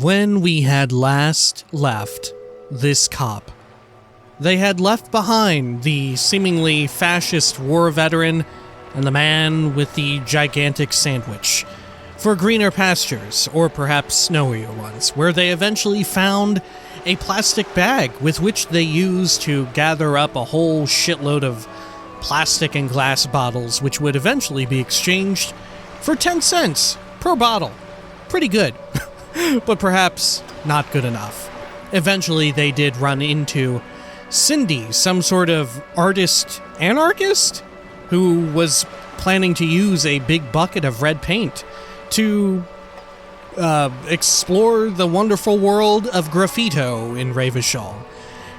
When we had last left this cop, they had left behind the seemingly fascist war veteran and the man with the gigantic sandwich for greener pastures, or perhaps snowier ones, where they eventually found a plastic bag with which they used to gather up a whole shitload of plastic and glass bottles, which would eventually be exchanged for 10 cents per bottle. Pretty good, but perhaps not good enough. Eventually, they did run into Cindy, some sort of artist-anarchist, who was planning to use a big bucket of red paint to explore the wonderful world of graffito in Revachol.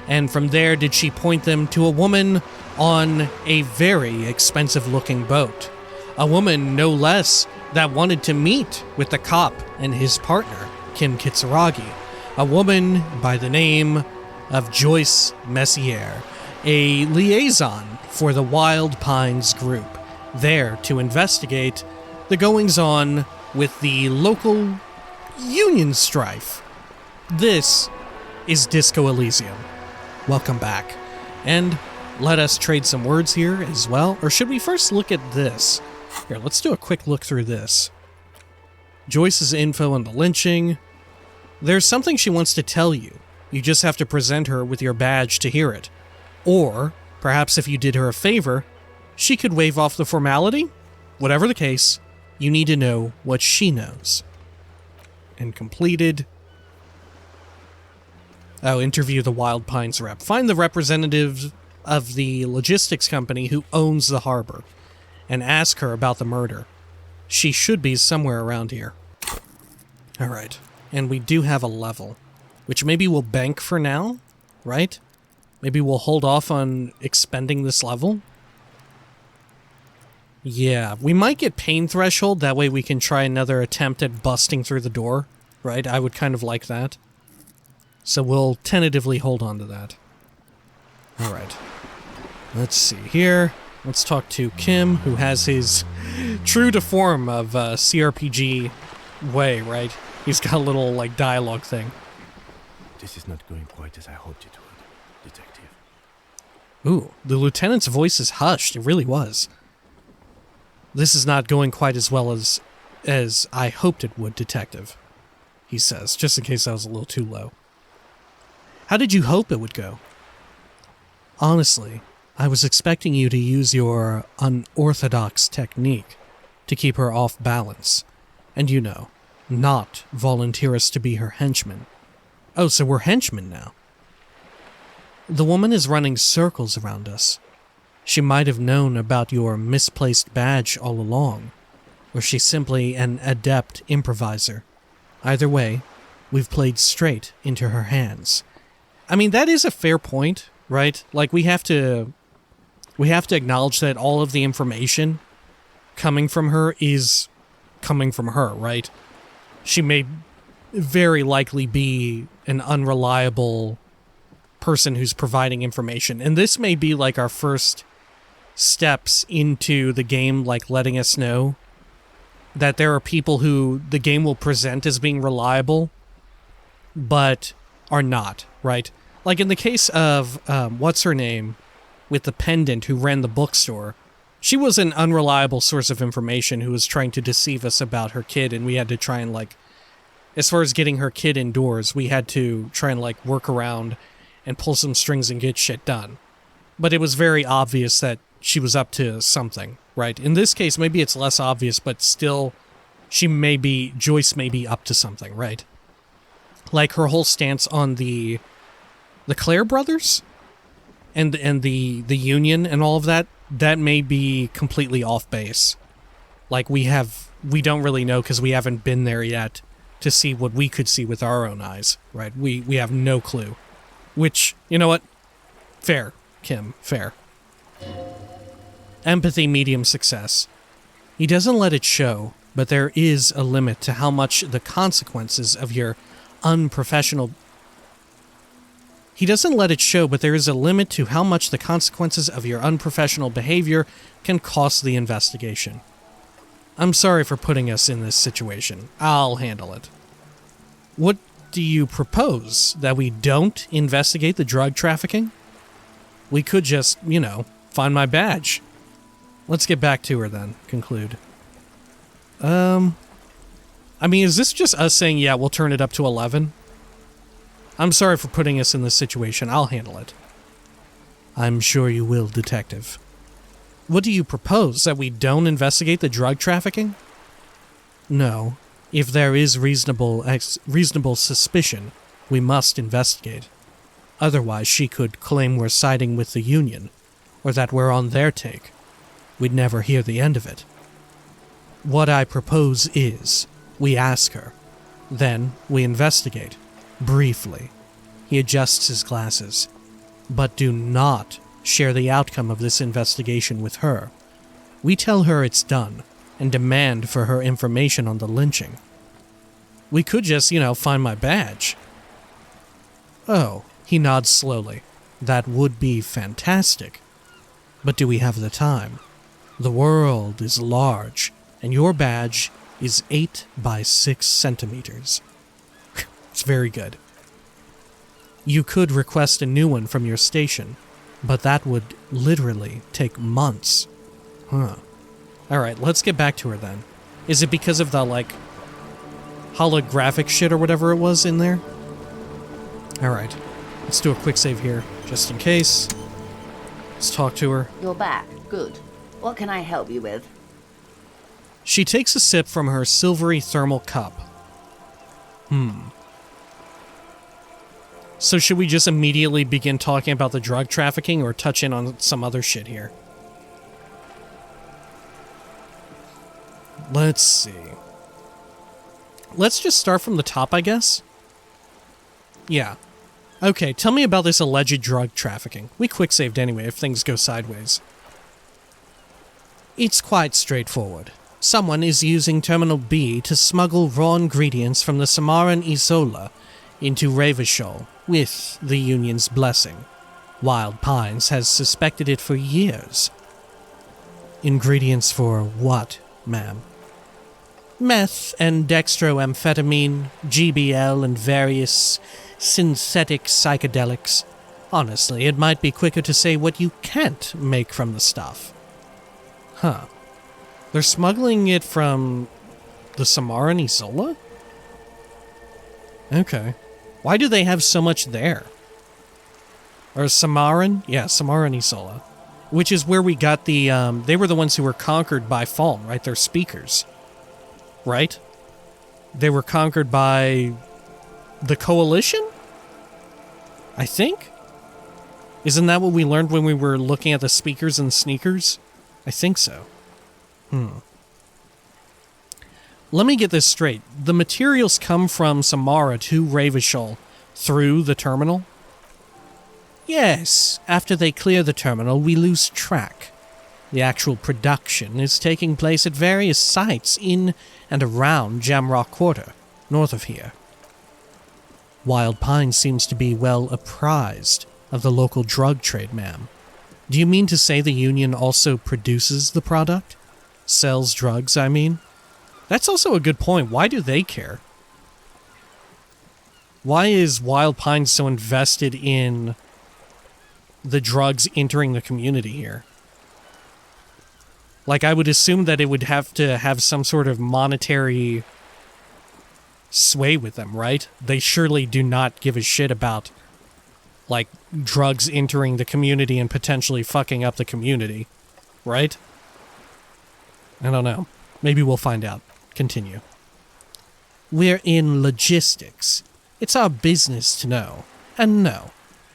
And from there did she point them to a woman on a very expensive-looking boat. A woman, no less, that wanted to meet with the cop and his partner, Kim Kitsuragi. A woman by the name of Joyce Messier, a liaison for the Wild Pines group, there to investigate the goings-on with the local union strife. This is Disco Elysium. Welcome back. And let us trade some words here as well. Or should we first look at this? Here, let's do a quick look through this. Joyce's info on the lynching. There's something she wants to tell you. You just have to present her with your badge to hear it. Or, perhaps if you did her a favor, she could waive off the formality. Whatever the case, you need to know what she knows. And completed. Oh, interview the Wild Pines rep. Find the representative of the logistics company who owns the harbor and ask her about the murder. She should be somewhere around here. Alright, and we do have a level, which maybe we'll bank for now, right? Maybe we'll hold off on expending this level. Yeah, we might get pain threshold, that way we can try another attempt at busting through the door, right? I would kind of like that. So we'll tentatively hold on to that. Alright. Let's see here. Let's talk to Kim, who has his true to form of CRPG way, right? He's got a little, like, dialogue thing. This is not going quite as I hoped it would, Detective. Ooh, the lieutenant's voice is hushed. It really was. This is not going quite as well as I hoped it would, Detective, he says, just in case I was a little too low. How did you hope it would go? Honestly, I was expecting you to use your unorthodox technique to keep her off balance. And you know, not volunteer us to be her henchmen. Oh, so we're henchmen now. The woman is running circles around us. She might have known about your misplaced badge all along, or she's simply an adept improviser. Either way, we've played straight into her hands. I mean, that is a fair point, right? Like, we have to acknowledge that all of the information coming from her is coming from her, right? She may very likely be an unreliable person who's providing information, and this may be like our first steps into the game, like letting us know that there are people who the game will present as being reliable, but are not, right? Like in the case of, what's her name, with the pendant who ran the bookstore, she was an unreliable source of information who was trying to deceive us about her kid, and we had to try and, like, as far as getting her kid indoors, we had to try and, like, work around and pull some strings and get shit done. But it was very obvious that she was up to something, right? In this case, maybe it's less obvious, but still, Joyce may be up to something, right? Like her whole stance on the Clare brothers and the union and all of that, that may be completely off base. Like we don't really know because we haven't been there yet to see what we could see with our own eyes, right? We have no clue. Which, you know what? Fair, Kim, fair. Empathy, medium success. He doesn't let it show, but there is a limit to how much the consequences of your unprofessional... He doesn't let it show, but there is a limit to how much the consequences of your unprofessional behavior can cost the investigation. I'm sorry for putting us in this situation. I'll handle it. What do you propose? That we don't investigate the drug trafficking? We could just, find my badge. Let's get back to her then, conclude. Is this just us saying, yeah, we'll turn it up to 11? I'm sorry for putting us in this situation. I'll handle it. I'm sure you will, Detective. What do you propose? That we don't investigate the drug trafficking? No. If there is reasonable suspicion, we must investigate. Otherwise, she could claim we're siding with the Union, or that we're on their take. We'd never hear the end of it. What I propose is, we ask her. Then, we investigate. Briefly. He adjusts his glasses. But do not share the outcome of this investigation with her. We tell her it's done, and demand for her information on the lynching. We could just, find my badge. Oh, he nods slowly. That would be fantastic. But do we have the time? The world is large, and your badge is 8 by 6 centimeters. It's very good. You could request a new one from your station, but that would literally take months. Huh. Alright, let's get back to her then. Is it because of the, holographic shit or whatever it was in there? Alright, let's do a quick save here, just in case. Let's talk to her. You're back. Good. What can I help you with? She takes a sip from her silvery thermal cup. So should we just immediately begin talking about the drug trafficking or touch in on some other shit here? Let's see. Let's just start from the top, I guess? Yeah. Okay, tell me about this alleged drug trafficking. We quick-saved anyway if things go sideways. It's quite straightforward. Someone is using Terminal B to smuggle raw ingredients from the Samaran Isola into Revachol with the Union's blessing. Wild Pines has suspected it for years. Ingredients for what, ma'am? Meth and dextroamphetamine, GBL, and various synthetic psychedelics. Honestly, it might be quicker to say what you can't make from the stuff. Huh. They're smuggling it from the Samaran Isola? Okay. Why do they have so much there? Or Samaran? Yeah, Samaran Isola. Which is where we got the, they were the ones who were conquered by Falm, right? They're speakers. Right? They were conquered by the Coalition? I think? Isn't that what we learned when we were looking at the speakers and sneakers? I think so. Let me get this straight. The materials come from Samara to Revachol through the terminal? Yes. After they clear the terminal, we lose track. The actual production is taking place at various sites in and around Jamrock Quarter, north of here. Wild Pine seems to be well apprised of the local drug trade, ma'am. Do you mean to say the Union also produces the product? Sells drugs, I mean? That's also a good point. Why do they care? Why is Wild Pine so invested in the drugs entering the community here? I would assume that it would have to have some sort of monetary sway with them, right? They surely do not give a shit about, drugs entering the community and potentially fucking up the community, right? I don't know. Maybe we'll find out. Continue. We're in logistics. It's our business to know. And no.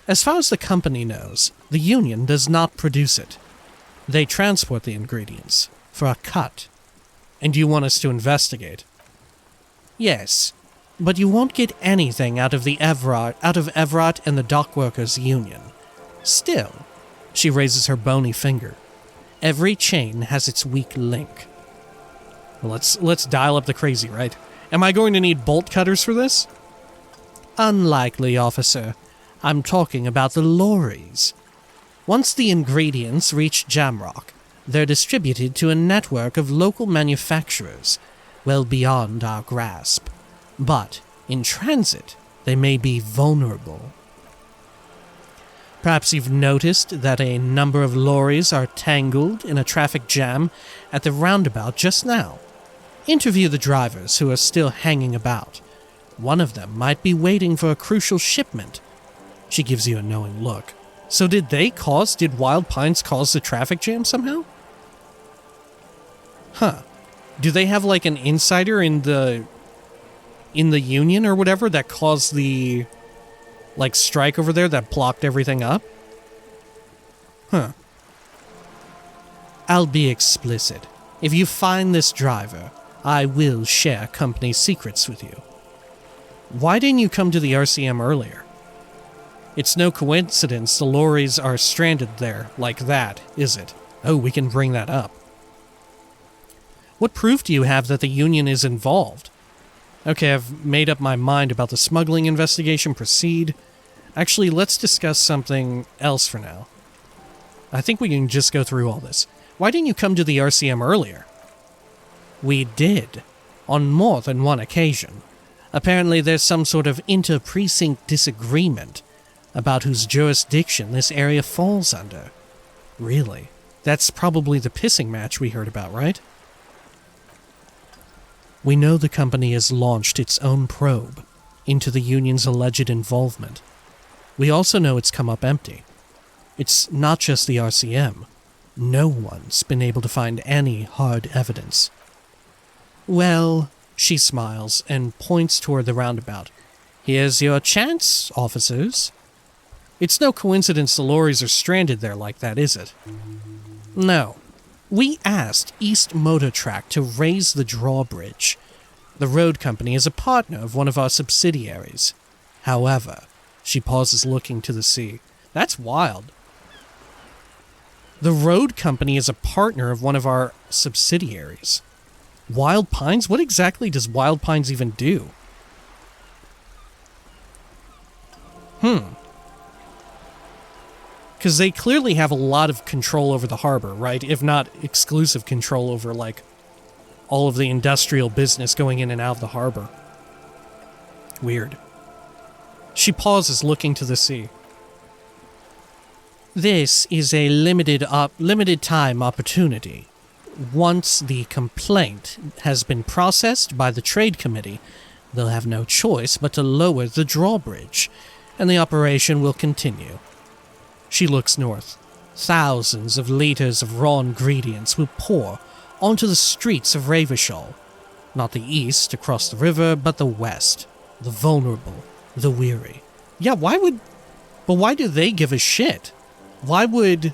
As far as the company knows, the Union does not produce it. They transport the ingredients for a cut. And you want us to investigate? Yes, but you won't get anything out of Everett and the Dockworkers Union. Still, she raises her bony finger. Every chain has its weak link. Let's dial up the crazy, right? Am I going to need bolt cutters for this? Unlikely, officer. I'm talking about the lorries. Once the ingredients reach Jamrock, they're distributed to a network of local manufacturers, well beyond our grasp. But, in transit, They may be vulnerable. Perhaps you've noticed that a number of lorries are tangled in a traffic jam at the roundabout just now. Interview the drivers who are still hanging about. One of them might be waiting for a crucial shipment. She gives you a knowing look. So did Wild Pines cause the traffic jam somehow? Huh. Do they have like an insider in the union or whatever that caused the like strike over there that blocked everything up? Huh. I'll be explicit. If you find this driver, I will share company secrets with you. Why didn't you come to the RCM earlier? It's no coincidence the lorries are stranded there like that, is it? Oh, we can bring that up. What proof do you have that the Union is involved? Okay, I've made up my mind about the smuggling investigation. Proceed. Actually, let's discuss something else for now. I think we can just go through all this. Why didn't you come to the RCM earlier? We did, on more than one occasion. Apparently there's some sort of inter-precinct disagreement about whose jurisdiction this area falls under. Really? That's probably the pissing match we heard about, right? We know the company has launched its own probe into the Union's alleged involvement. We also know it's come up empty. It's not just the RCM. No one's been able to find any hard evidence. Well, she smiles and points toward the roundabout. Here's your chance, officers. It's no coincidence the lorries are stranded there like that, is it? No. We asked East Motor Track to raise the drawbridge. The road company is a partner of one of our subsidiaries. However, she pauses looking to the sea. That's wild. The road company is a partner of one of our subsidiaries. Wild Pines? What exactly does Wild Pines even do? Because they clearly have a lot of control over the harbor, right? If not exclusive control over, like, all of the industrial business going in and out of the harbor. Weird. She pauses, looking to the sea. This is a limited time opportunity. Once the complaint has been processed by the trade committee, they'll have no choice but to lower the drawbridge, and the operation will continue. She looks north. Thousands of liters of raw ingredients will pour onto the streets of Revachol. Not the east, across the river, but the west. The vulnerable, the weary. Yeah, why do they give a shit? Why would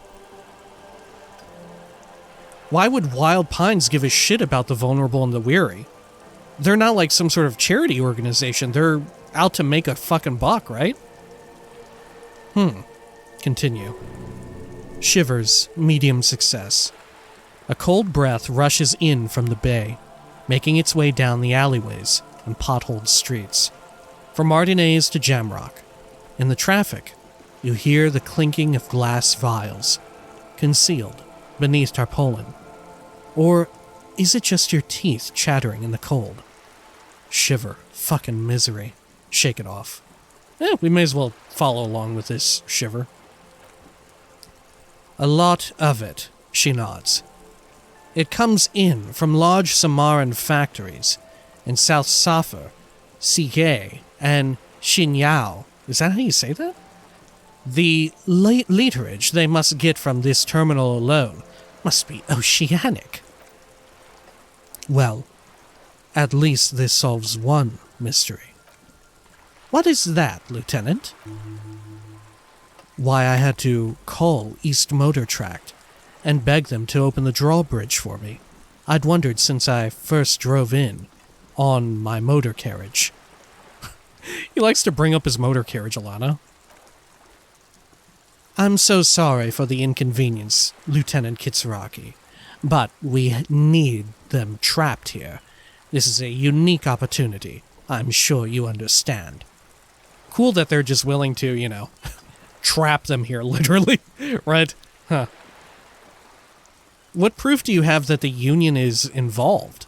Wild Pines give a shit about the vulnerable and the weary? They're not like some sort of charity organization. They're out to make a fucking buck, right? Continue. Shivers, medium success. A cold breath rushes in from the bay, making its way down the alleyways and potholed streets. From Martinez to Jamrock. In the traffic, you hear the clinking of glass vials, concealed beneath tarpaulin. Or is it just your teeth chattering in the cold? Shiver, fucking misery. Shake it off. We may as well follow along with this shiver. A lot of it, she nods. It comes in from large Samaran factories in South Safar, Sige, and Xinyao. Is that how you say that? The literage they must get from this terminal alone must be oceanic. Well, at least this solves one mystery. What is that, Lieutenant? Why I had to call East Motor Tract and beg them to open the drawbridge for me. I'd wondered since I first drove in on my motor carriage. He likes to bring up his motor carriage, Alana. I'm so sorry for the inconvenience, Lieutenant Kitsuraki, but we need them trapped here. This is a unique opportunity. I'm sure you understand. Cool that they're just willing to, trap them here, literally, right? Huh. What proof do you have that the Union is involved?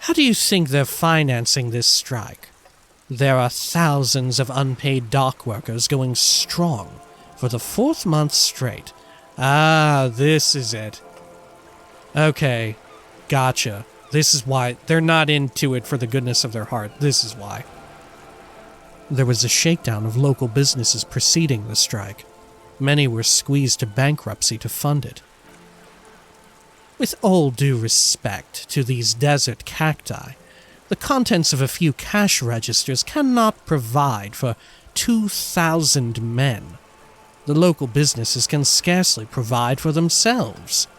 How do you think they're financing this strike? There are thousands of unpaid dock workers going strong for the 4th month straight. Ah, this is it. Okay, gotcha. This is why. They're not into it for the goodness of their heart. This is why. There was a shakedown of local businesses preceding the strike. Many were squeezed to bankruptcy to fund it. With all due respect to these desert cacti, the contents of a few cash registers cannot provide for 2,000 men. The local businesses can scarcely provide for themselves.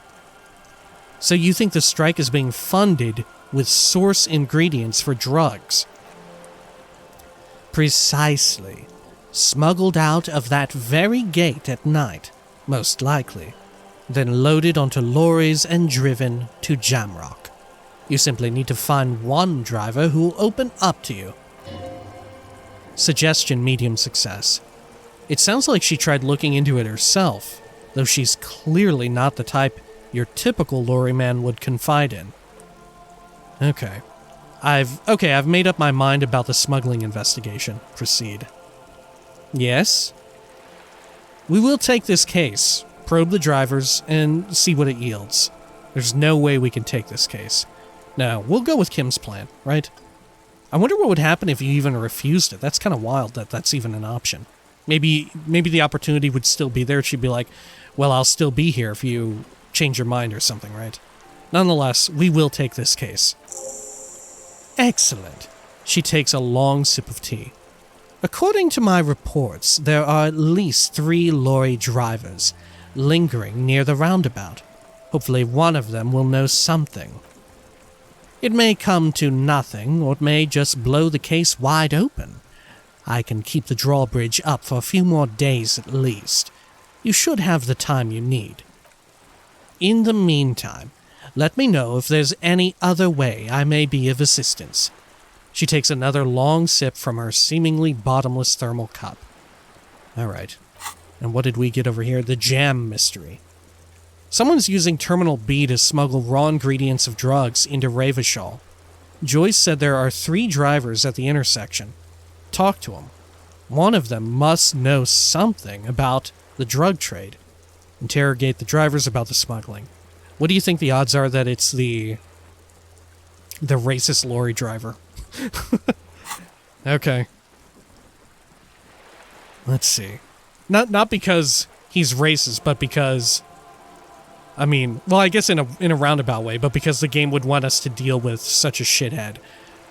So you think the strike is being funded with source ingredients for drugs? Precisely. Smuggled out of that very gate at night, most likely, then loaded onto lorries and driven to Jamrock. You simply need to find one driver who will open up to you. Suggestion medium success. It sounds like she tried looking into it herself, though she's clearly not the type your typical lorryman would confide in. Okay. I've made up my mind about the smuggling investigation. Proceed. Yes? We will take this case, probe the drivers, and see what it yields. There's no way we can take this case. No, we'll go with Kim's plan, right? I wonder what would happen if you even refused it. That's kind of wild that that's even an option. Maybe the opportunity would still be there. She'd be like, well, I'll still be here if you change your mind or something, right? Nonetheless, we will take this case. Excellent. She takes a long sip of tea. According to my reports, there are at least 3 lorry drivers lingering near the roundabout. Hopefully one of them will know something. It may come to nothing, or it may just blow the case wide open. I can keep the drawbridge up for a few more days at least. You should have the time you need. In the meantime, let me know if there's any other way I may be of assistance. She takes another long sip from her seemingly bottomless thermal cup. Alright. And what did we get over here? The jam mystery. Someone's using Terminal B to smuggle raw ingredients of drugs into Revachol. Joyce said there are 3 drivers at the intersection. Talk to them. One of them must know something about the drug trade. Interrogate the drivers about the smuggling. What do you think the odds are that it's the racist lorry driver? Okay. Let's see. Not because he's racist, but because, I mean, well, I guess in a roundabout way, but because the game would want us to deal with such a shithead.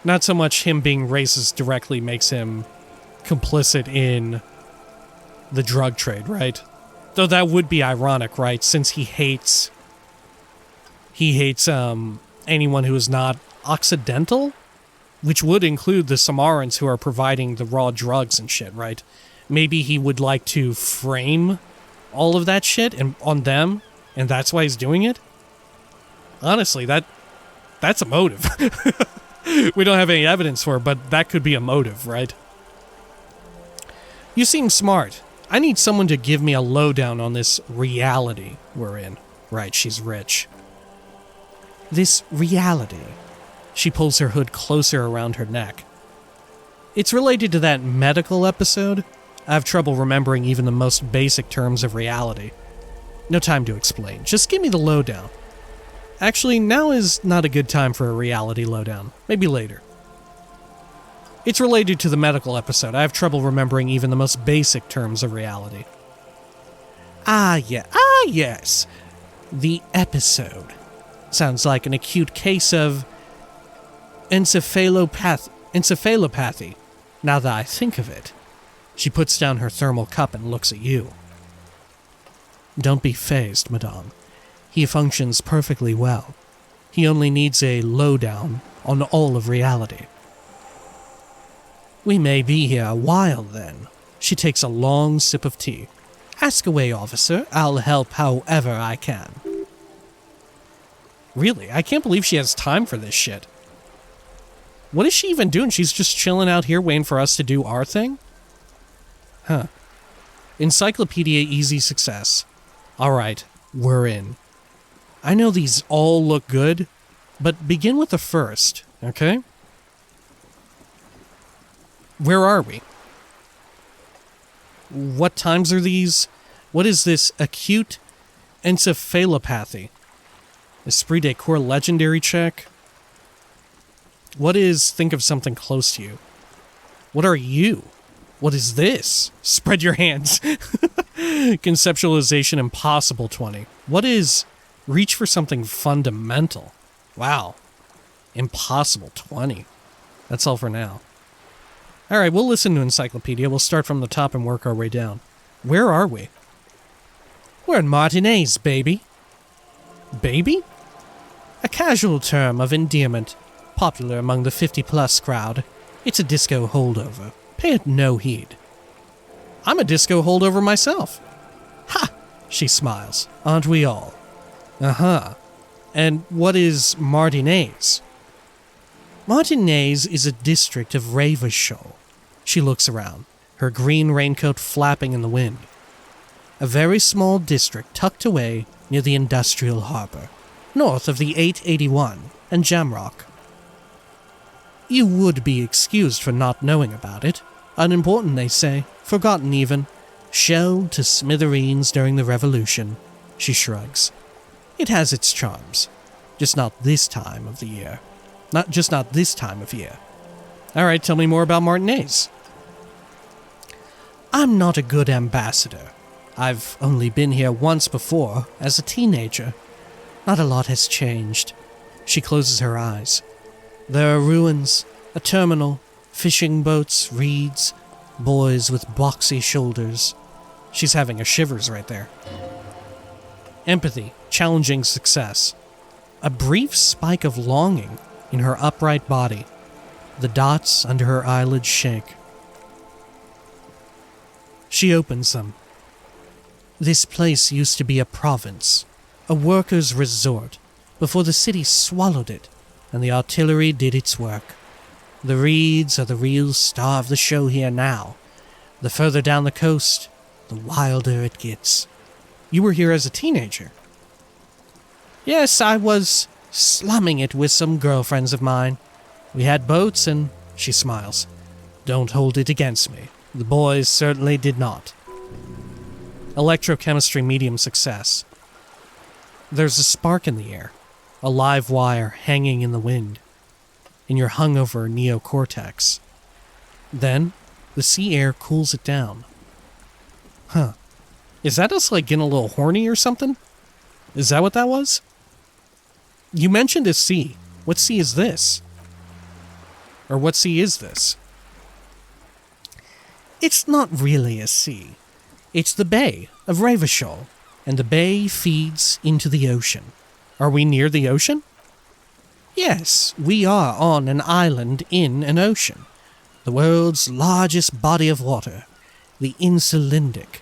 Not so much him being racist directly makes him complicit in the drug trade, right? Though that would be ironic, right? Since he hates anyone who is not Occidental, which would include the Samarans who are providing the raw drugs and shit, right? Maybe he would like to frame all of that shit on them, and that's why he's doing it? Honestly, that's a motive. We don't have any evidence for it, but that could be a motive, right? You seem smart. I need someone to give me a lowdown on this reality we're in. Right, she's rich. This reality. She pulls her hood closer around her neck. It's related to that medical episode. I have trouble remembering even the most basic terms of reality. No time to explain. Just give me the lowdown. Actually, now is not a good time for a reality lowdown. Maybe later. It's related to the medical episode. I have trouble remembering even the most basic terms of reality. Yes. The episode. Sounds like an acute case of encephalopathy, now that I think of it. She puts down her thermal cup and looks at you. Don't be fazed, madame. He functions perfectly well. He only needs a lowdown on all of reality. We may be here a while, then. She takes a long sip of tea. Ask away, officer. I'll help however I can. Really? I can't believe she has time for this shit. What is she even doing? She's just chilling out here waiting for us to do our thing? Huh. Encyclopedia easy success. Alright, we're in. I know these all look good, but begin with the first, okay? Where are we? What times are these? What is this acute encephalopathy? Esprit de Corps legendary check? What is think of something close to you? What are you? What is this? Spread your hands. Conceptualization impossible 20. What is reach for something fundamental? Wow. Impossible 20. That's all for now. Alright, we'll listen to Encyclopedia. We'll start from the top and work our way down. Where are we? We're in Martinez, baby. Baby? A casual term of endearment, popular among the 50-plus crowd. It's a disco holdover. Pay it no heed. I'm a disco holdover myself. Ha! She smiles. Aren't we all? Uh-huh. And what is Martinez? Martinez is a district of Revachol. She looks around, her green raincoat flapping in the wind. A very small district tucked away near the industrial harbor, north of the 881 and Jamrock. You would be excused for not knowing about it. Unimportant, they say. Forgotten even. Shelled to smithereens during the Revolution. She shrugs. It has its charms. Just not this time of the year. Not this time of year. Alright, tell me more about Martinez. I'm not a good ambassador. I've only been here once before, as a teenager. Not a lot has changed. She closes her eyes. There are ruins, a terminal, fishing boats, reeds, boys with boxy shoulders. She's having a shivers right there. Empathy, challenging success. A brief spike of longing in her upright body. The dots under her eyelids shake. She opens them. This place used to be a province, a workers' resort, before the city swallowed it and the artillery did its work. The reeds are the real star of the show here now. The further down the coast, the wilder it gets. You were here as a teenager. Yes, I was slumming it with some girlfriends of mine. We had boats and... She smiles. Don't hold it against me. The boys certainly did not. Electrochemistry medium success. There's a spark in the air. A live wire hanging in the wind. In your hungover neocortex. Then, the sea air cools it down. Huh. Is that us, like, getting a little horny or something? Is that what that was? You mentioned a sea. What sea is this? Or what sea is this? It's not really a sea. It's the bay of Revachol, and the bay feeds into the ocean. Are we near the ocean? Yes, we are on an island in an ocean. The world's largest body of water, the Insulindic.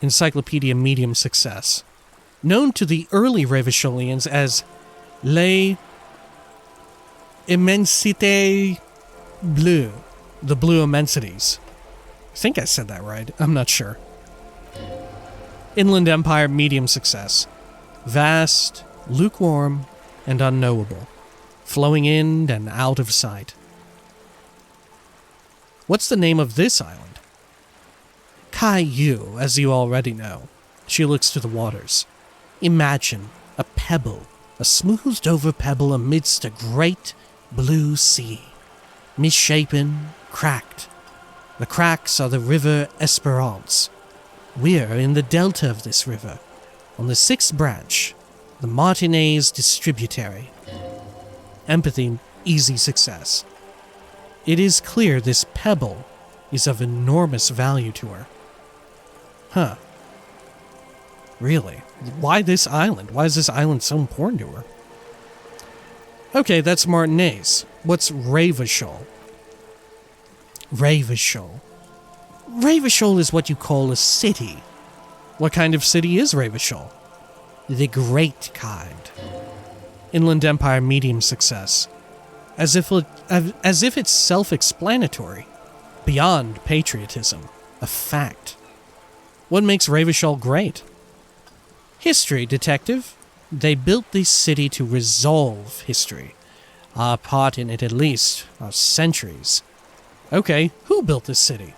Encyclopedia medium success. Known to the early Revacholians as Les Immensités Bleues, the Blue Immensities. I think I said that right. I'm not sure. Inland Empire medium success. Vast, lukewarm, and unknowable. Flowing in and out of sight. What's the name of this island? Caillou, as you already know. She looks to the waters. Imagine a pebble, a smoothed-over pebble amidst a great blue sea. Misshapen, cracked. The cracks are the river Esperance. We're in the delta of this river, on the 6th branch, the Martinez Distributary. Empathy, easy success. It is clear this pebble is of enormous value to her. Huh. Really? Why this island? Why is this island so important to her? Okay, that's Martinez. What's Revachol? Revachol. Revachol is what you call a city. What kind of city is Revachol? The great kind. Inland Empire medium success. As if it's self-explanatory. Beyond patriotism. A fact. What makes Revachol great? History, detective. They built this city to resolve history. Our part in it, at least, are centuries. Okay, who built this city?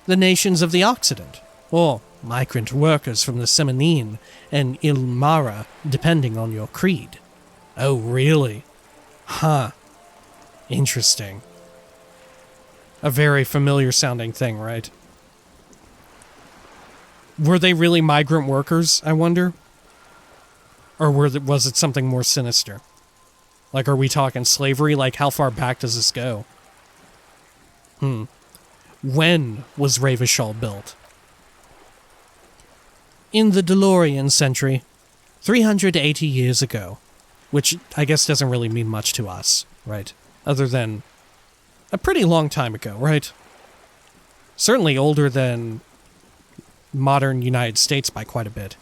The nations of the Occident, or migrant workers from the Seminine and Ilmara, depending on your creed. Oh, really? Huh. Interesting. A very familiar sounding thing, right? Were they really migrant workers, I wonder? Or was it something more sinister? Like, are we talking slavery? Like, how far back does this go? When was Revachol built? In the DeLorean century, 380 years ago. Which I guess doesn't really mean much to us, right? Other than a pretty long time ago, right? Certainly older than modern United States by quite a bit.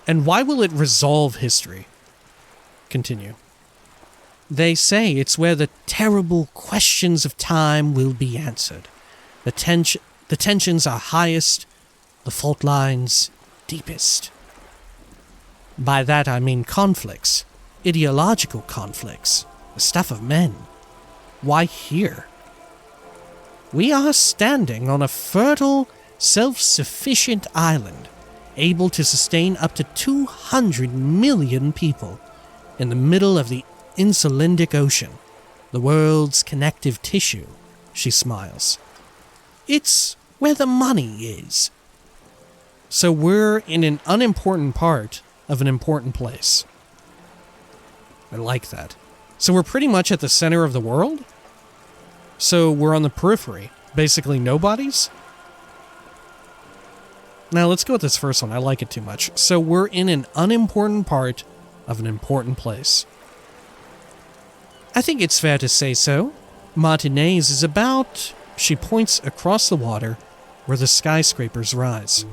And why will it resolve history? Continue. They say it's where the terrible questions of time will be answered. The tensions are highest, the fault lines deepest. By that I mean conflicts, ideological conflicts, the stuff of men. Why here? We are standing on a fertile, self-sufficient island, able to sustain up to 200 million people in the middle of the Insulindic Ocean, the world's connective tissue, she smiles. It's where the money is. So we're in an unimportant part of an important place. I like that. So we're pretty much at the center of the world? So we're on the periphery. Basically nobodies? Now let's go with this first one. I like it too much. So we're in an unimportant part of an important place. I think it's fair to say so. Martinez is about... She points across the water where the skyscrapers rise.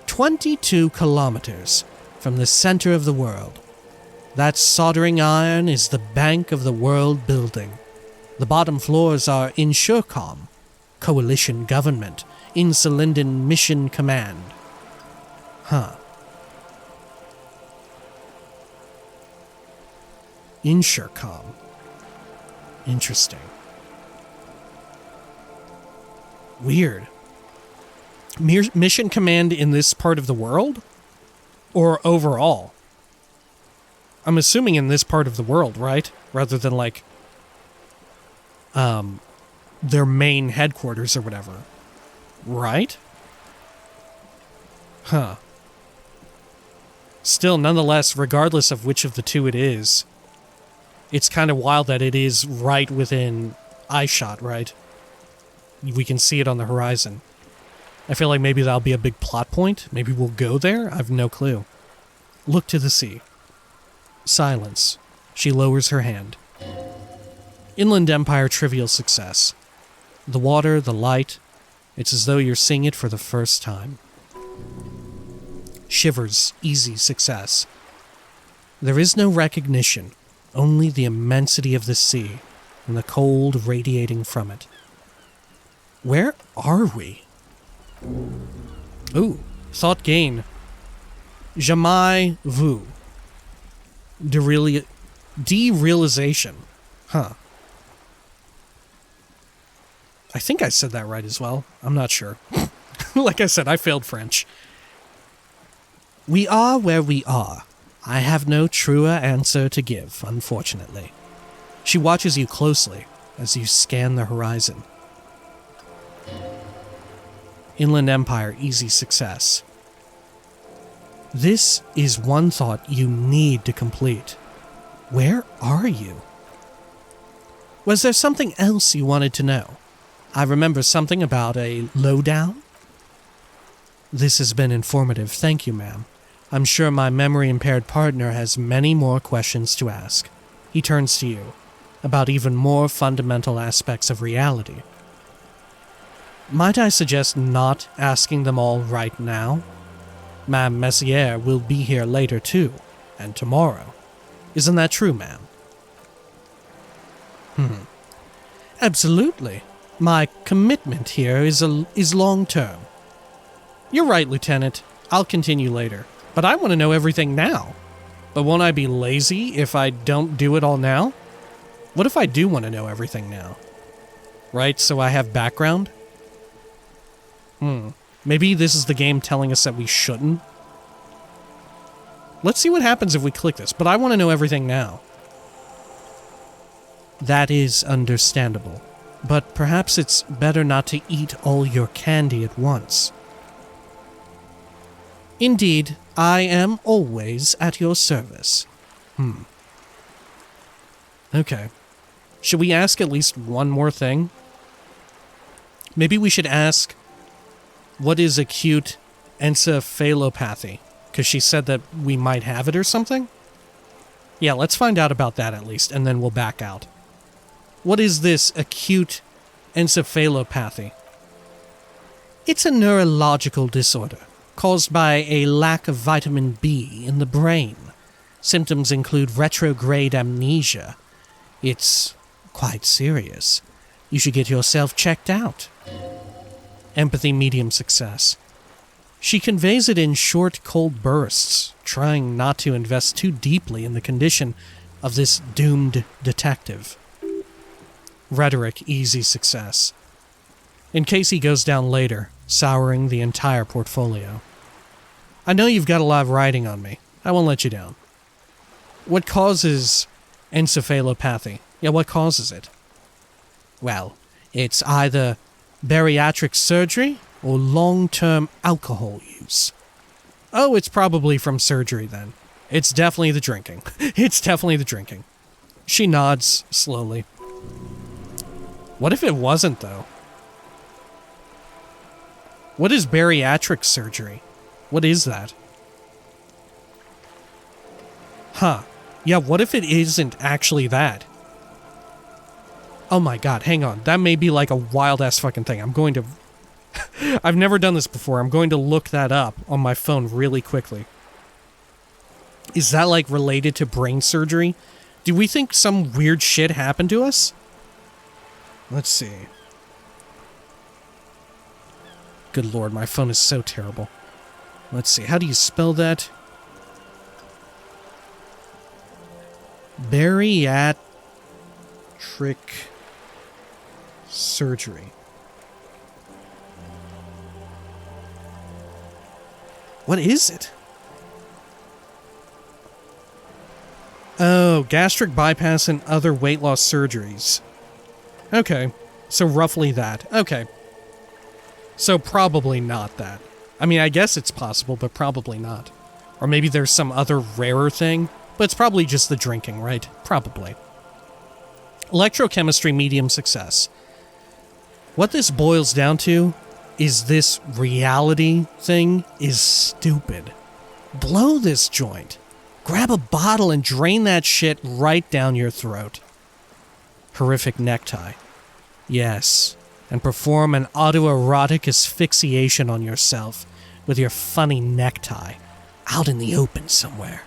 22 kilometers from the center of the world. That soldering iron is the bank of the world building. The bottom floors are Insurcom, coalition government, Insulinden mission command. Huh. Insurcom. Interesting. Weird. Mission command in this part of the world? Or overall? I'm assuming in this part of the world, right? Rather than like their main headquarters or whatever. Right? Huh. Still, nonetheless, regardless of which of the two it is, it's kind of wild that it is right within eyeshot, right? We can see it on the horizon. I feel like maybe that'll be a big plot point. Maybe we'll go there? I have no clue. Look to the sea. Silence. She lowers her hand. Inland Empire trivial success. The water, the light. It's as though you're seeing it for the first time. Shivers, easy success. There is no recognition, only the immensity of the sea and the cold radiating from it. Where are we? Ooh, thought gain. Jamais vu. Derealization. Huh. I think I said that right as well. I'm not sure. Like I said, I failed French. We are where we are. I have no truer answer to give, unfortunately. She watches you closely as you scan the horizon. Inland Empire, easy success. This is one thought you need to complete. Where are you? Was there something else you wanted to know? I remember something about a lowdown. This has been informative, thank you, ma'am. I'm sure my memory-impaired partner has many more questions to ask. He turns to you, about even more fundamental aspects of reality. Might I suggest not asking them all right now? Ma'am Messier will be here later too, and tomorrow. Isn't that true, ma'am? Absolutely. My commitment here is long-term. You're right, Lieutenant. I'll continue later. But I want to know everything now. But won't I be lazy if I don't do it all now? What if I do want to know everything now? Right, so I have background? Maybe this is the game telling us that we shouldn't? Let's see what happens if we click this, but I want to know everything now. That is understandable, but perhaps it's better not to eat all your candy at once. Indeed, I am always at your service. Okay. Should we ask at least one more thing? Maybe we should ask, what is acute encephalopathy? Because she said that we might have it or something? Yeah, let's find out about that at least, and then we'll back out. What is this acute encephalopathy? It's a neurological disorder caused by a lack of vitamin B in the brain. Symptoms include retrograde amnesia. It's quite serious. You should get yourself checked out. Empathy medium success. She conveys it in short, cold bursts, trying not to invest too deeply in the condition of this doomed detective. Rhetoric easy success. In case he goes down later, souring the entire portfolio. I know you've got a lot of riding on me. I won't let you down. What causes encephalopathy? Yeah, what causes it? Well, it's either bariatric surgery or long-term alcohol use. Oh, it's probably from surgery then. It's definitely the drinking. It's definitely the drinking. She nods slowly. What if it wasn't, though? What is bariatric surgery? What is that? Huh. Yeah, what if it isn't actually that? Oh my god, hang on. That may be like a wild-ass fucking thing. I'm going to... I've never done this before. I'm going to look that up on my phone really quickly. Is that, like, related to brain surgery? Do we think some weird shit happened to us? Let's see. Good lord, my phone is so terrible. Let's see, how do you spell that? Bariatric surgery. What is it? Oh, gastric bypass and other weight loss surgeries. Okay, so roughly that. Okay. So probably not that. I mean, I guess it's possible, but probably not. Or maybe there's some other rarer thing, but it's probably just the drinking, right? Probably. Electrochemistry medium success. What this boils down to is this reality thing is stupid. Blow this joint. Grab a bottle and drain that shit right down your throat. Horrific necktie. Yes, and perform an autoerotic asphyxiation on yourself with your funny necktie out in the open somewhere.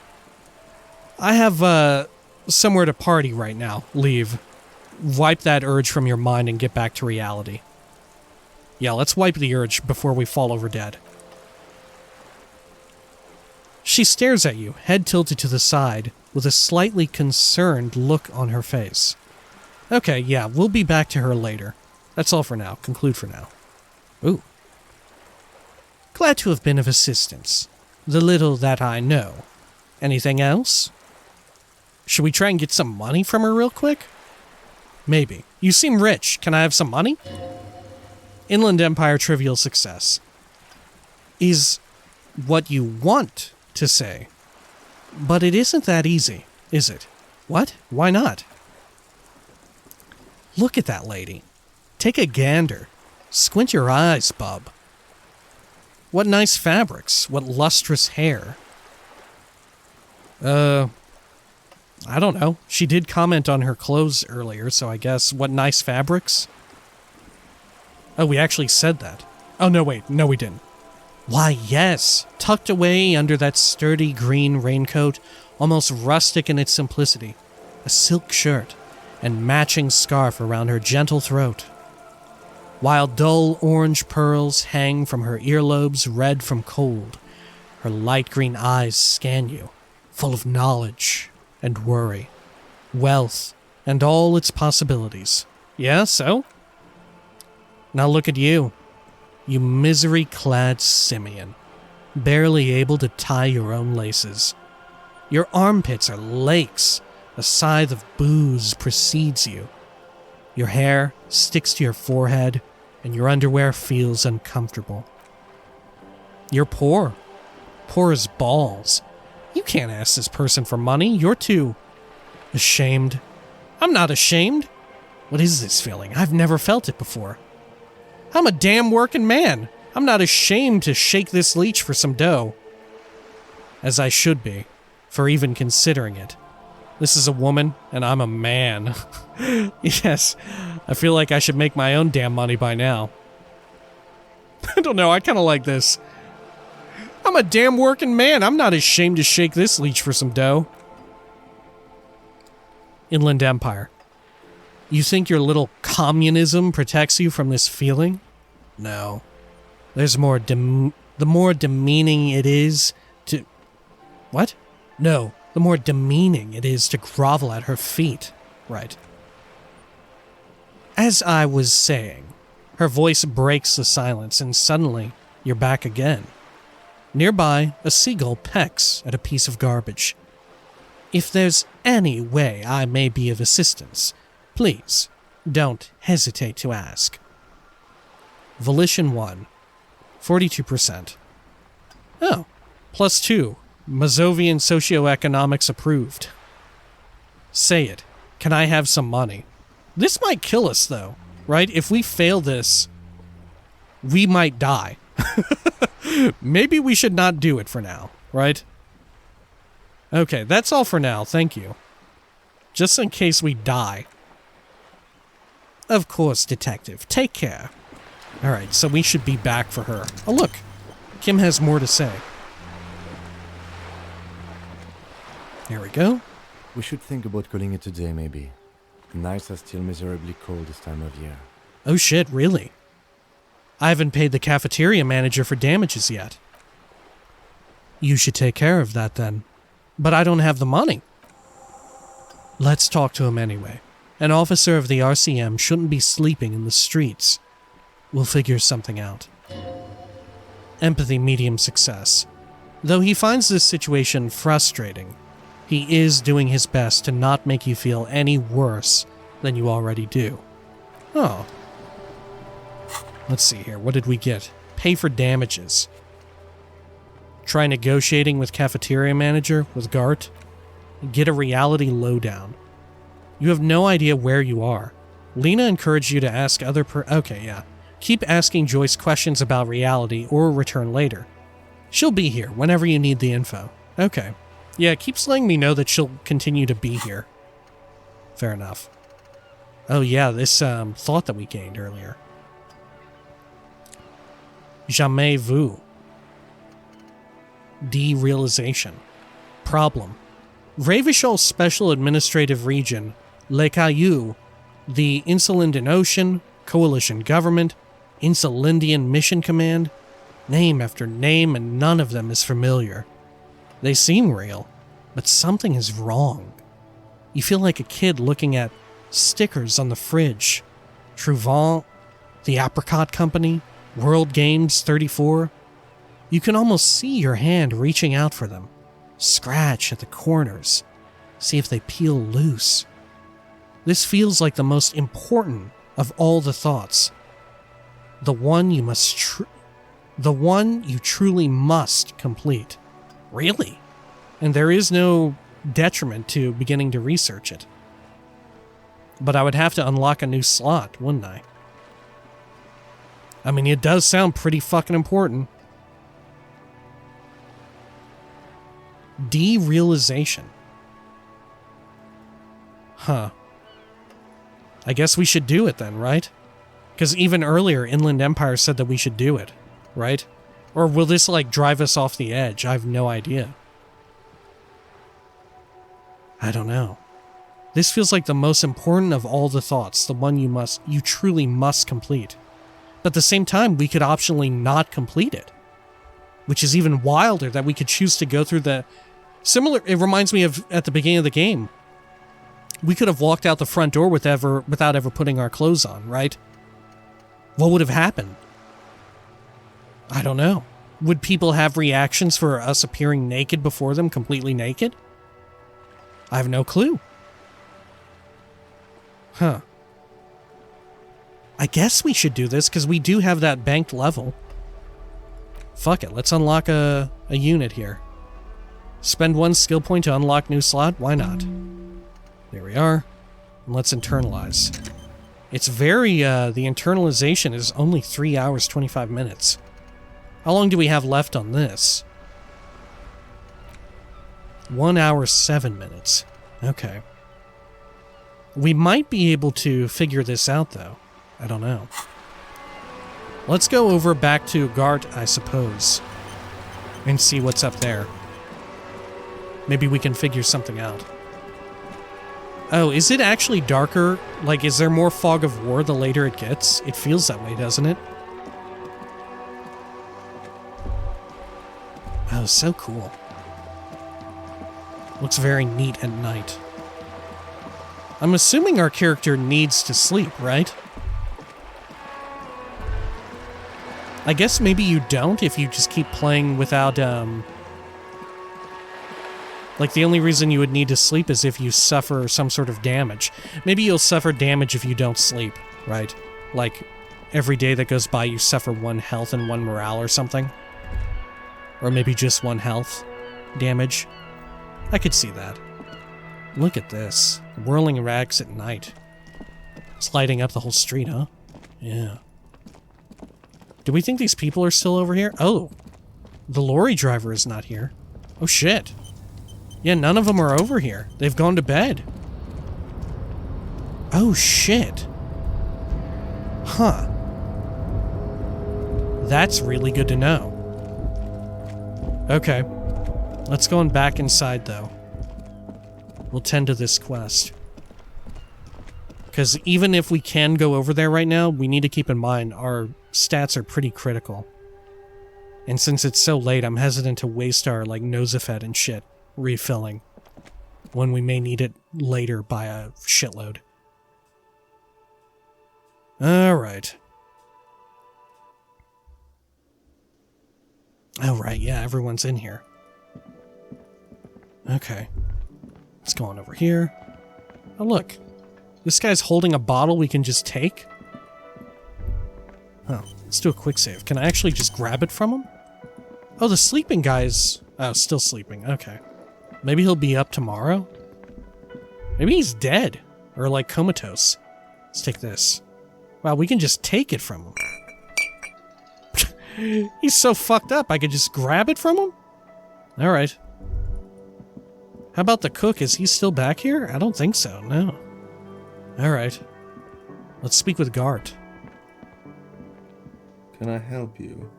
I have, somewhere to party right now. Leave. Wipe that urge from your mind and get back to reality. Yeah, let's wipe the urge before we fall over dead. She stares at you, head tilted to the side, with a slightly concerned look on her face. Okay, yeah, we'll be back to her later. That's all for now. Conclude for now. Ooh. Glad to have been of assistance. The little that I know. Anything else? Should we try and get some money from her real quick? Maybe. You seem rich. Can I have some money? Inland Empire trivial success. Is what you want to say. But it isn't that easy, is it? What? Why not? Look at that lady. Take a gander. Squint your eyes, bub. What nice fabrics. What lustrous hair. I don't know. She did comment on her clothes earlier, so I guess what nice fabrics? Oh, we actually said that. Oh, no, wait. No, we didn't. Why, yes. Tucked away under that sturdy green raincoat, almost rustic in its simplicity. A silk shirt and matching scarf around her gentle throat. While dull orange pearls hang from her earlobes red from cold, her light green eyes scan you, full of knowledge and worry, wealth and all its possibilities. Yeah, so? Now look at you, you misery-clad simian, barely able to tie your own laces. Your armpits are lakes, a scythe of booze precedes you. Your hair sticks to your forehead, and your underwear feels uncomfortable. You're poor as balls. You can't ask this person for money, you're too ashamed. I'm not ashamed. What is this feeling? I've never felt it before. I'm a damn working man. I'm not ashamed to shake this leech for some dough. As I should be, for even considering it. This is a woman, and I'm a man. Yes, I feel like I should make my own damn money by now. I don't know, I kind of like this. I'm a damn working man. I'm not ashamed to shake this leech for some dough. Inland Empire. You think your little communism protects you from this feeling? No. There's more the more demeaning it is to... What? No, the more demeaning it is to grovel at her feet. Right. As I was saying, her voice breaks the silence, and suddenly, you're back again. Nearby, a seagull pecks at a piece of garbage. If there's any way I may be of assistance, please, don't hesitate to ask. Volition 1, 42%. Oh, +2. Mazovian socioeconomics approved. Say it. Can I have some money? This might kill us, though, right? If we fail this, we might die. Maybe we should not do it for now, right? Okay, that's all for now, thank you. Just in case we die. Of course, detective. Take care. Alright, so we should be back for her. Oh, look. Kim has more to say. Here we go. We should think about calling it a day, maybe. The nights are still miserably cold this time of year. Oh shit, really? I haven't paid the cafeteria manager for damages yet. You should take care of that then. But I don't have the money. Let's talk to him anyway. An officer of the RCM shouldn't be sleeping in the streets. We'll figure something out. Empathy medium success. Though he finds this situation frustrating, he is doing his best to not make you feel any worse than you already do. Oh. Let's see here. What did we get? Pay for damages. Try negotiating with cafeteria manager, with Gart. Get a reality lowdown. You have no idea where you are. Lena encouraged you to ask other Okay, yeah. Keep asking Joyce questions about reality or return later. She'll be here whenever you need the info. Okay. Yeah, keeps letting me know that she'll continue to be here. Fair enough. Oh yeah, this thought that we gained earlier. Jamais vu. Derealization. Problem. Revachol Special Administrative Region, Le Caillou, the Insulindian Ocean, Coalition Government, Insulindian Mission Command, name after name, and none of them is familiar. They seem real, but something is wrong. You feel like a kid looking at stickers on the fridge. Trouvant, the Apricot Company, World Games 34. You can almost see your hand reaching out for them. Scratch at the corners. See if they peel loose. This feels like the most important of all the thoughts. The one you truly must complete. Really? And there is no detriment to beginning to research it. But I would have to unlock a new slot, wouldn't I? I mean, it does sound pretty fucking important. Derealization. Huh. I guess we should do it then, right? Because even earlier, Inland Empire said that we should do it, right? Or will this, like, drive us off the edge? I have no idea. I don't know. This feels like the most important of all the thoughts, the one you truly must complete. But at the same time, we could optionally not complete it. Which is even wilder, that we could choose to go through the Similar, it reminds me of at the beginning of the game. We could have walked out the front door without ever putting our clothes on, right? What would have happened? I don't know. Would people have reactions for us appearing naked before them, completely naked? I have no clue. Huh. I guess we should do this, because we do have that banked level. Fuck it, let's unlock a unit here. Spend 1 skill point to unlock new slot? Why not? There we are. And let's internalize. It's very, the internalization is only 3 hours, 25 minutes. How long do we have left on this? 1 hour, 7 minutes. Okay. We might be able to figure this out, though. I don't know. Let's go over back to Gart, I suppose, and see what's up there. Maybe we can figure something out. Oh, is it actually darker? Like, is there more fog of war the later it gets? It feels that way, doesn't it? Oh, so cool. Looks very neat at night. I'm assuming our character needs to sleep, right? I guess maybe you don't if you just keep playing without, like, the only reason you would need to sleep is if you suffer some sort of damage. Maybe you'll suffer damage if you don't sleep, right? Like, every day that goes by you suffer 1 health and 1 morale or something. Or maybe just 1 health damage. I could see that. Look at this. Whirling rags at night. It's lighting up the whole street, huh? Yeah. Do we think these people are still over here? Oh. The lorry driver is not here. Oh, shit. Yeah, none of them are over here. They've gone to bed. Oh, shit. Huh. That's really good to know. Okay. Let's go on back inside, though. We'll tend to this quest. Because even if we can go over there right now, we need to keep in mind our stats are pretty critical. And since it's so late, I'm hesitant to waste our, like, Nosafed and shit refilling when we may need it later by a shitload. Alright. Oh, right, yeah, everyone's in here. Okay. Let's go on over here. Oh, look. This guy's holding a bottle we can just take? Oh, let's do a quick save. Can I actually just grab it from him? Oh, the sleeping guy's... Oh, still sleeping. Okay. Maybe he'll be up tomorrow? Maybe he's dead. Or, like, comatose. Let's take this. Wow, we can just take it from him. He's so fucked up, I could just grab it from him? Alright. How about the cook? Is he still back here? I don't think so, no. Alright. Let's speak with Gart. Can I help you?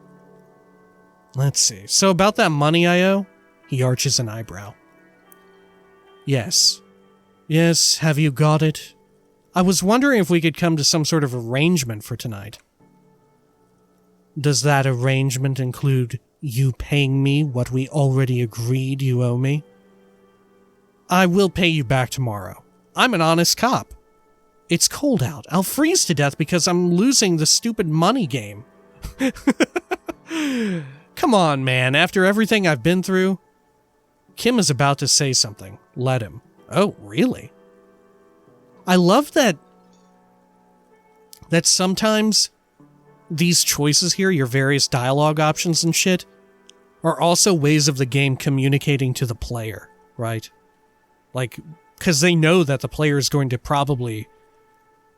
Let's see. So about that money I owe? He arches an eyebrow. Yes. Yes, have you got it? I was wondering if we could come to some sort of arrangement for tonight. Does that arrangement include you paying me what we already agreed you owe me? I will pay you back tomorrow. I'm an honest cop. It's cold out. I'll freeze to death because I'm losing the stupid money game. Come on, man. After everything I've been through... Kim is about to say something. Let him. Oh, really? I love that sometimes these choices here, your various dialogue options and shit, are also ways of the game communicating to the player, right? Like, because they know that the player is going to probably,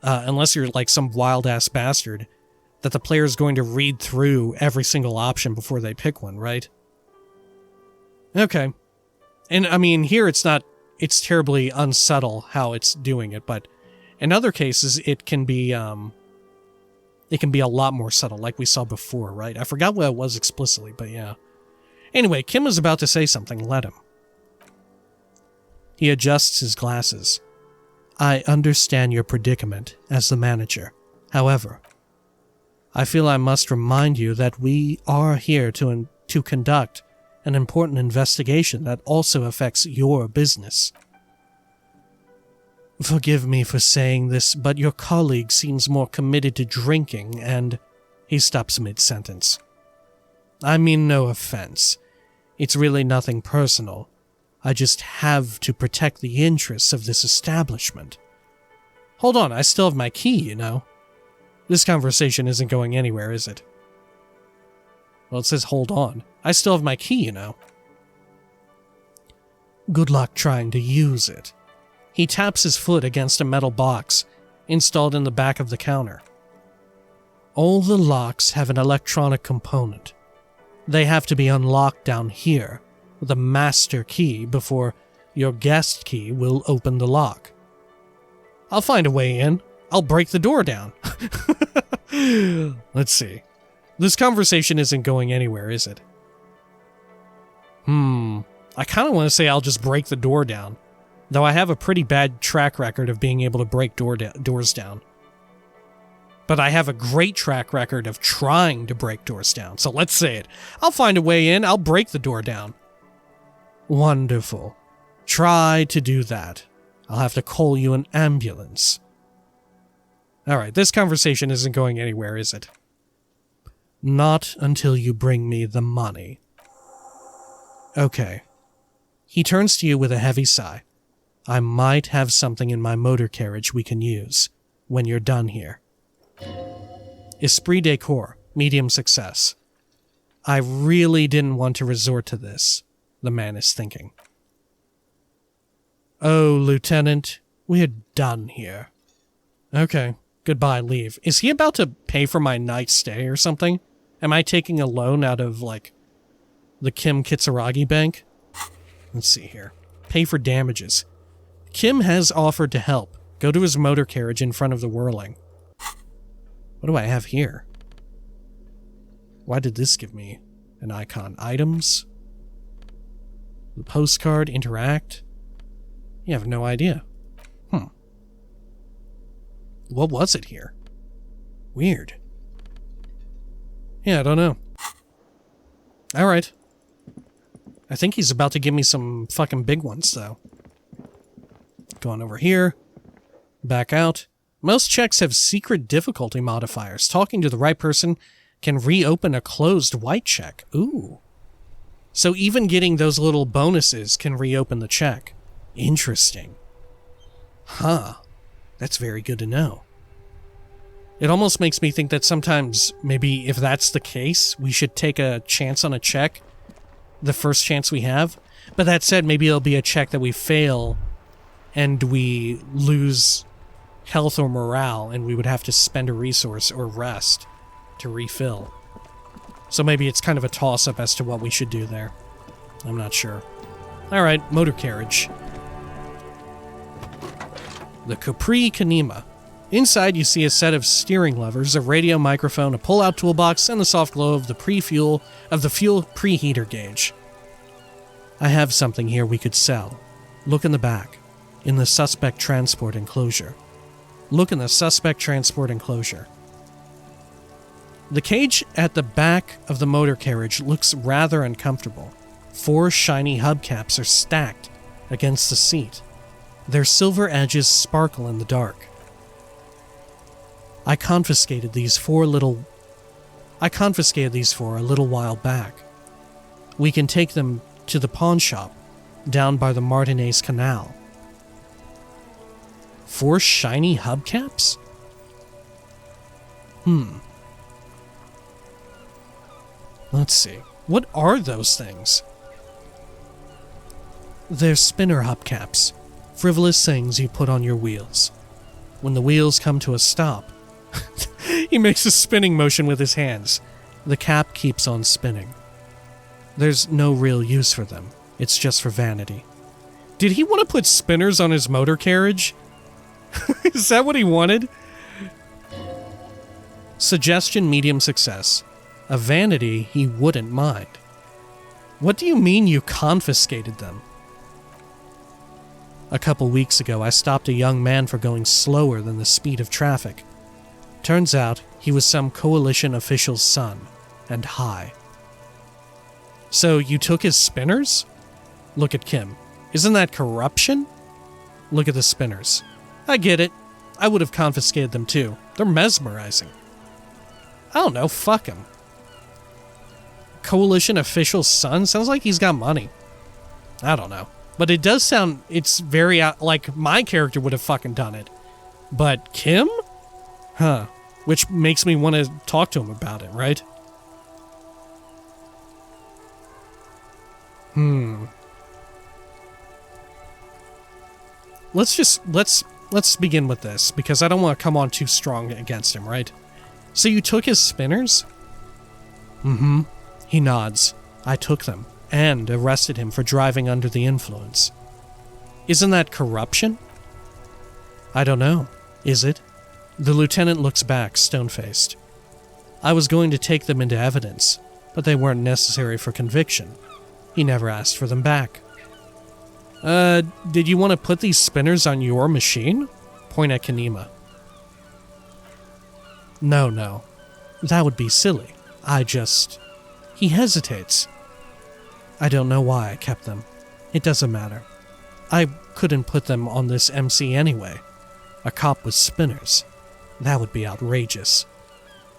unless you're like some wild-ass bastard, that the player is going to read through every single option before they pick one, right? Okay. And, I mean, here it's terribly unsubtle how it's doing it, but in other cases, it can be a lot more subtle, like we saw before, right? I forgot what it was explicitly, but yeah. Anyway, Kim is about to say something. Let him. He adjusts his glasses. I understand your predicament as the manager. However, I feel I must remind you that we are here to conduct an important investigation that also affects your business. Forgive me for saying this, but your colleague seems more committed to drinking and... He stops mid-sentence. I mean no offense. It's really nothing personal. I just have to protect the interests of this establishment. Hold on, I still have my key, you know. This conversation isn't going anywhere, is it? Well, it says hold on. I still have my key, you know. Good luck trying to use it. He taps his foot against a metal box installed in the back of the counter. All the locks have an electronic component. They have to be unlocked down here with a master key before your guest key will open the lock. I'll find a way in. I'll break the door down. Let's see. This conversation isn't going anywhere, is it? I kind of want to say I'll just break the door down, though I have a pretty bad track record of being able to break doors down. But I have a great track record of trying to break doors down, so let's say it. I'll find a way in, I'll break the door down. Wonderful. Try to do that. I'll have to call you an ambulance. Alright, this conversation isn't going anywhere, is it? Not until you bring me the money. Okay. He turns to you with a heavy sigh. I might have something in my motor carriage we can use when you're done here. Esprit de corps, medium success. I really didn't want to resort to this, the man is thinking. Oh, Lieutenant, we're done here. Okay, goodbye, leave. Is he about to pay for my night stay or something? Am I taking a loan out of, like, the Kim Kitsuragi Bank? Let's see here. Pay for damages. Kim has offered to help. Go to his motor carriage in front of the Whirling. What do I have here? Why did this give me an icon? Items? The postcard, interact? You have no idea. What was it here? Weird. Yeah, I don't know. Alright. I think he's about to give me some fucking big ones, though. Going over here. Back out. Most checks have secret difficulty modifiers. Talking to the right person can reopen a closed white check. Ooh. So even getting those little bonuses can reopen the check. Interesting. Huh. That's very good to know. It almost makes me think that sometimes, maybe if that's the case, we should take a chance on a check. The first chance we have. But that said, maybe it'll be a check that we fail and we lose health or morale and we would have to spend a resource or rest to refill. So maybe it's kind of a toss-up as to what we should do there. I'm not sure. Alright, motor carriage. The Capri Kanema. Inside you see a set of steering levers, a radio microphone, a pull-out toolbox, and the soft glow of the fuel preheater gauge. I have something here we could sell. Look in the back, in the suspect transport enclosure. Look in the suspect transport enclosure. The cage at the back of the motor carriage looks rather uncomfortable. 4 shiny hubcaps are stacked against the seat. Their silver edges sparkle in the dark. I confiscated these four a little while back. We can take them to the pawn shop down by the Martinez Canal. 4 shiny hubcaps? Let's see. What are those things? They're spinner hubcaps. Frivolous things you put on your wheels. When the wheels come to a stop, he makes a spinning motion with his hands. The cap keeps on spinning. There's no real use for them. It's just for vanity. Did he want to put spinners on his motor carriage? Is that what he wanted? Suggestion medium success. A vanity he wouldn't mind. What do you mean you confiscated them? A couple weeks ago, I stopped a young man for going slower than the speed of traffic. Turns out, he was some coalition official's son, and high. So you took his spinners? Look at Kim. Isn't that corruption? Look at the spinners. I get it. I would have confiscated them too. They're mesmerizing. I don't know, fuck him. Coalition official's son? Sounds like he's got money. I don't know. But it does sound, it's very, like my character would have fucking done it. But Kim? Huh. Which makes me want to talk to him about it, right? Let's begin with this, because I don't want to come on too strong against him, right? So you took his spinners? Mm-hmm. He nods. I took them, and arrested him for driving under the influence. Isn't that corruption? I don't know. Is it? The lieutenant looks back, stone-faced. I was going to take them into evidence, but they weren't necessary for conviction. He never asked for them back. Did you want to put these spinners on your machine? Point at Kanema. No. That would be silly. He hesitates. I don't know why I kept them. It doesn't matter. I couldn't put them on this MC anyway. A cop with spinners. That would be outrageous.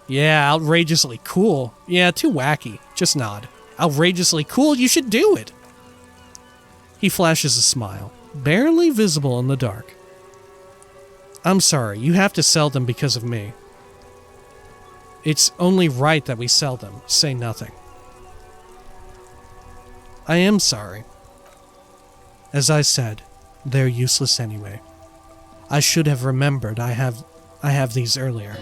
Yeah, outrageously cool. Yeah, too wacky. Just nod. Outrageously cool, you should do it. He flashes a smile, barely visible in the dark. I'm sorry, you have to sell them because of me. It's only right that we sell them. Say nothing. I am sorry. As I said, they're useless anyway. I should have remembered I have these earlier.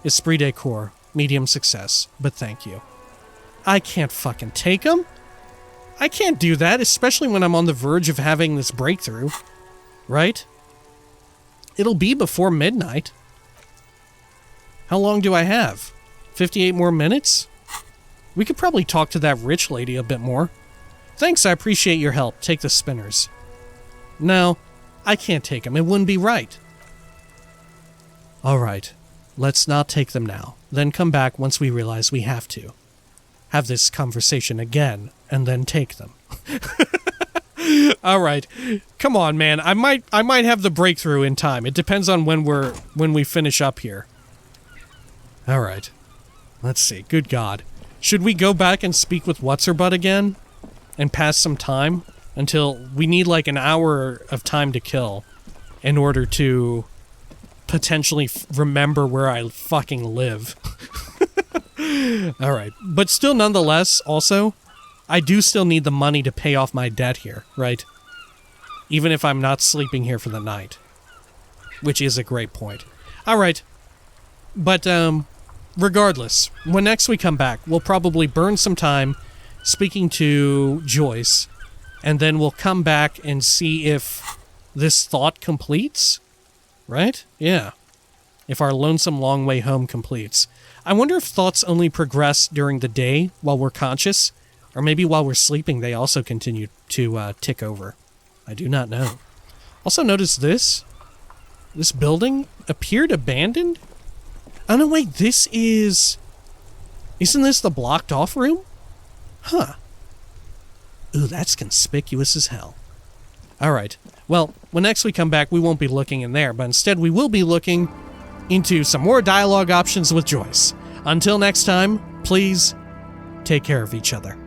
Esprit de corps, medium success, but thank you. I can't fucking take them. I can't do that, especially when I'm on the verge of having this breakthrough. Right? It'll be before midnight. How long do I have? 58 more minutes? We could probably talk to that rich lady a bit more. Thanks, I appreciate your help. Take the spinners. No, I can't take them. It wouldn't be right. All right. Let's not take them now. Then come back once we realize we have to. Have this conversation again, and then take them. All right. Come on, man. I might have the breakthrough in time. It depends on when we finish up here. All right. Let's see. Good God. Should we go back and speak with What's-Her-Butt again? And pass some time? Until we need like an hour of time to kill in order to potentially remember where I fucking live. Alright. But still, nonetheless, also, I do still need the money to pay off my debt here, right? Even if I'm not sleeping here for the night. Which is a great point. Alright. But, regardless, when next we come back, we'll probably burn some time speaking to Joyce, and then we'll come back and see if this thought completes, right? Yeah. If our lonesome long way home completes. I wonder if thoughts only progress during the day while we're conscious, or maybe while we're sleeping they also continue to tick over. I do not know. Also notice this. This building appeared abandoned? Oh no, wait, this is... Isn't this the blocked off room? Huh. Ooh, that's conspicuous as hell. Alright, well, when next we come back, we won't be looking in there, but instead we will be looking into some more dialogue options with Joyce. Until next time, please take care of each other.